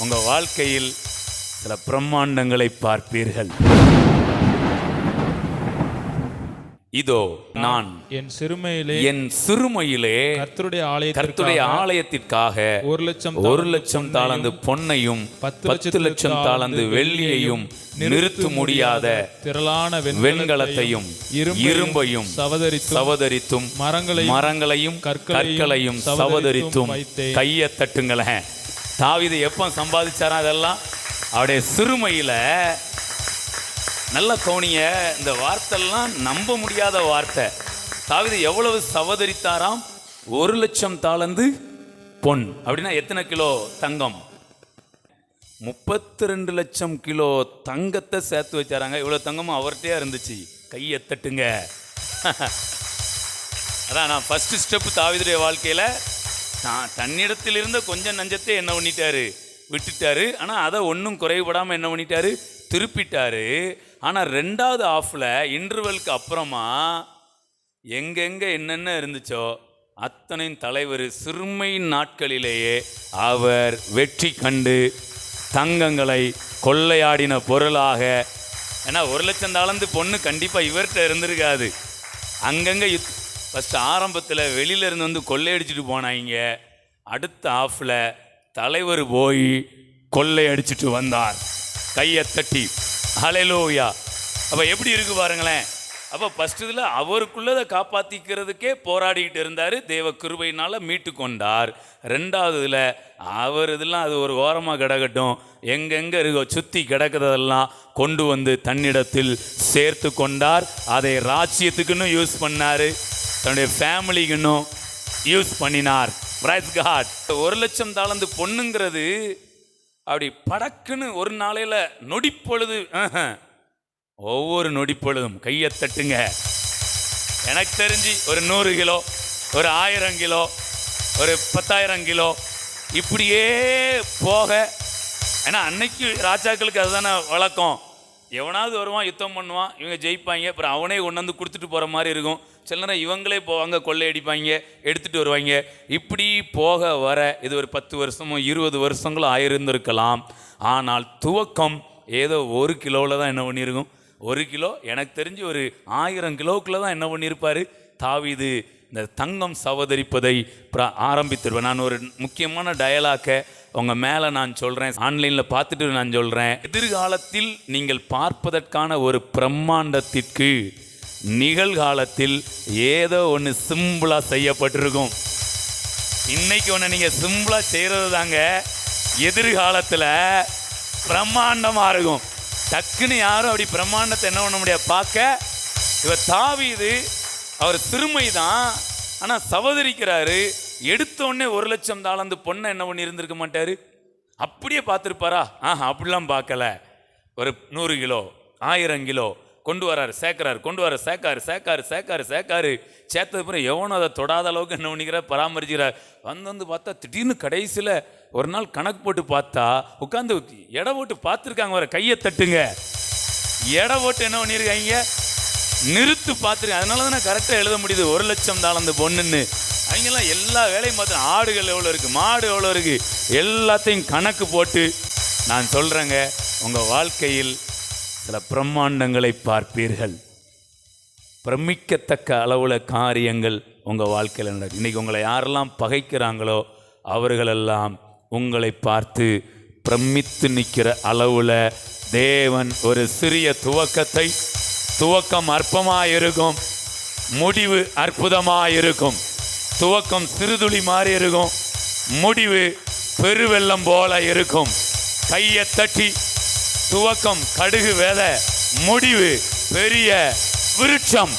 உங்க வாழ்க்கையில் சில பிரம்மாண்டங்களை பார்ப்பீர்கள். இதோ நான் என் சிறுமையிலே கர்த்தருடைய ஆலயத்திற்காக 1,00,000 தாலந்து பொன்னையும் 10,00,000 தாலந்து வெள்ளியையும் நிறுத்த முடியாத திரளான வெண்கலத்தையும் இரும்பையும் சவதரித்தும் மரங்களையும் கற்களையும் சவதரித்தும் கையை தட்டுங்களேன். தாவீது எப்ப சம்பாதிச்சாரா? அதெல்லாம் அவருடைய சிறுமையில. நல்ல கவனிய, இந்த வார்த்தைலாம் நம்ப முடியாத வார்த்தை. தாவீது எவ்வளவு சவதரித்தாராம்? 1,00,000 தாலந்து பொன். அப்படின்னா எத்தனை கிலோ தங்கம்? 32 லட்சம் கிலோ தங்கத்தை சேர்த்து வச்சாராங்க. இவ்வளோ தங்கமும் அவர்கிட்டயே இருந்துச்சு. கையை தட்டுங்க. அதான் நான் ஃபர்ஸ்ட் ஸ்டெப் தாவீதுடைய வாழ்க்கையில். தன்னிடத்தில் இருந்த கொஞ்சம் நஞ்சத்தை என்ன பண்ணிட்டாரு? விட்டுட்டாரு. ஆனால் அதை ஒன்றும் குறைபடாமல் என்ன பண்ணிட்டாரு? திருப்பிட்டாரு. ஆனால் ரெண்டாவது ஆஃபில் இன்டர்வெலுக்கு அப்புறமா எங்கெங்கே என்னென்ன இருந்துச்சோ அத்தனையும் தலைவர் சிறுமையின் நாட்களிலேயே அவர் வெற்றி கண்டு தங்கங்களை கொள்ளையாடின பொருளாக. ஏன்னா 1,00,000 தாலந்து பொண்ணு கண்டிப்பாக இவர்கிட்ட இருந்திருக்காது. அங்கங்கே ஃபஸ்ட்டு ஆரம்பத்தில் வெளியிலேருந்து வந்து கொள்ளையடிச்சிட்டு போனாங்க. அடுத்த ஆஃபில் தலைவர் போய் கொள்ளையடிச்சிட்டு வந்தார் கையை தட்டி. ஹல்லேலூயா. அப்போ எப்படி இருக்கு பாருங்களேன். அப்போ ஃபஸ்ட் இதில் அவருக்குள்ளதை காப்பாற்றிக்கிறதுக்கே போராடிக்கிட்டு இருந்தார். தேவ கிருபையினால் மீட்டு கொண்டார். ரெண்டாவது இதில் அவர் இதெல்லாம் அது ஒரு ஓரமாக கிடக்கட்டும், எங்கெங்கே இருக்கோ சுற்றி கிடக்கிறதெல்லாம் கொண்டு வந்து தன்னிடத்தில் சேர்த்து கொண்டார். அதை ராஜ்யத்துக்குன்னு யூஸ் பண்ணார், தன்னுடைய ஃபேமிலிக்குன்னும் யூஸ் பண்ணினார். Praise God. 1,00,000 தாலந்து பொண்ணுங்கிறது அப்படி படக்குன்னு ஒரு நாளையில் நொடிப்பொழுது. ஒவ்வொரு நொடிப்பொழுதும் கையை தட்டுங்க. எனக்கு தெரிஞ்சு ஒரு 100 கிலோ, ஒரு 1000 கிலோ, ஒரு 10,000 கிலோ இப்படியே போக. ஏன்னா அன்னைக்கு ராஜாக்களுக்கு அதுதானே வழக்கம். எவனாவது வருவான், யுத்தம் பண்ணுவான், இவங்க ஜெயிப்பாங்க, அப்புறம் அவனே கொண்டு வந்து கொடுத்துட்டு போகிற மாதிரி இருக்கும். சில நேரம் இவங்களே போவாங்க, கொள்ளையடிப்பாங்க, எடுத்துகிட்டு வருவாங்க. இப்படி போக வர இது ஒரு 10 வருஷமோ 20 வருஷங்களும் ஆயிருந்திருக்கலாம். ஆனால் துவக்கம் ஏதோ 1 கிலோவில் தான் என்ன பண்ணியிருக்கும். 1 கிலோ எனக்கு தெரிஞ்சு ஒரு 1000 கிலோக்குள்ளே தான் என்ன பண்ணியிருப்பார் தாவீது. இந்த தங்கம் சவதரிப்பதை ஆரம்பித்திருவேன். நான் ஒரு முக்கியமான டயலாக்கை உங்கள் மேலே நான் சொல்கிறேன், ஆன்லைனில் பார்த்துட்டு நான் சொல்கிறேன். எதிர்காலத்தில் நீங்கள் பார்ப்பதற்கான ஒரு பிரம்மாண்டத்திற்கு நிகழ்காலத்தில் ஏதோ ஒன்று சிம்பிளாக செய்யப்பட்டிருக்கும். இன்னைக்கு ஒன்று நீங்கள் சிம்பிளாக செய்கிறது தாங்க எதிர்காலத்தில் பிரம்மாண்டமாக இருக்கும். டக்குன்னு யாரும் அப்படி பிரம்மாண்டத்தை என்ன பண்ண முடியாது பார்க்க. இவர் தாவீது அவர் சிறுமை தான், ஆனால் சவதரிக்கிறாரு. எடுத்தோடனே 1,00,000 தாலந்து பொண்ணை என்ன பண்ணி இருந்திருக்க மாட்டார். அப்படியே பார்த்துருப்பாரா? அப்படிலாம் பார்க்கல. ஒரு 100 கிலோ 1000 கிலோ கொண்டு வராரு, சேர்க்குறாரு, கொண்டு வர சேர்க்காரு. சேர்த்தது அப்புறம் எவனும் அதை தொடாத அளவுக்கு என்ன பண்ணிக்கிறார், பராமரிக்கிறார். வந்து பார்த்தா திடீர்னு கடைசியில் ஒரு நாள் கணக்கு போட்டு பார்த்தா உட்காந்து எடை போட்டு பார்த்துருக்காங்க. வர கையை தட்டுங்க. எடை போட்டு என்ன பண்ணியிருக்காங்க, நிறுத்து பார்த்துருக்கேன். அதனால தான் நான் கரெக்டாக எழுத முடியுது 1,00,000 தாலந்து பொண்ணுன்னு. அவங்கெல்லாம் எல்லா வேலையும் பார்த்து ஆடுகள் எவ்வளோ இருக்குது, மாடு எவ்வளோ இருக்குது, எல்லாத்தையும் கணக்கு போட்டு. நான் சொல்கிறேங்க, உங்கள் வாழ்க்கையில் சில பிரம்மாண்டங்களை பார்ப்பீர்கள். பிரமிக்கத்தக்க அளவில் காரியங்கள் உங்கள் வாழ்க்கையில் நடக்கும். இன்றைக்கி உங்களை யாரெல்லாம் பகைக்கிறாங்களோ அவர்களெல்லாம் உங்களை பார்த்து பிரமித்து நிற்கிற அளவில் தேவன் ஒரு சிறிய துவக்கம் அற்பமாக இருக்கும், முடிவு அற்புதமாக இருக்கும். துவக்கம் சிறுதுளி மாதிரி இருக்கும், முடிவு பெருவெள்ளம் போல இருக்கும். கையை தட்டி, துவக்கம் கடுகு விதை, முடிவு பெரிய விருட்சம்.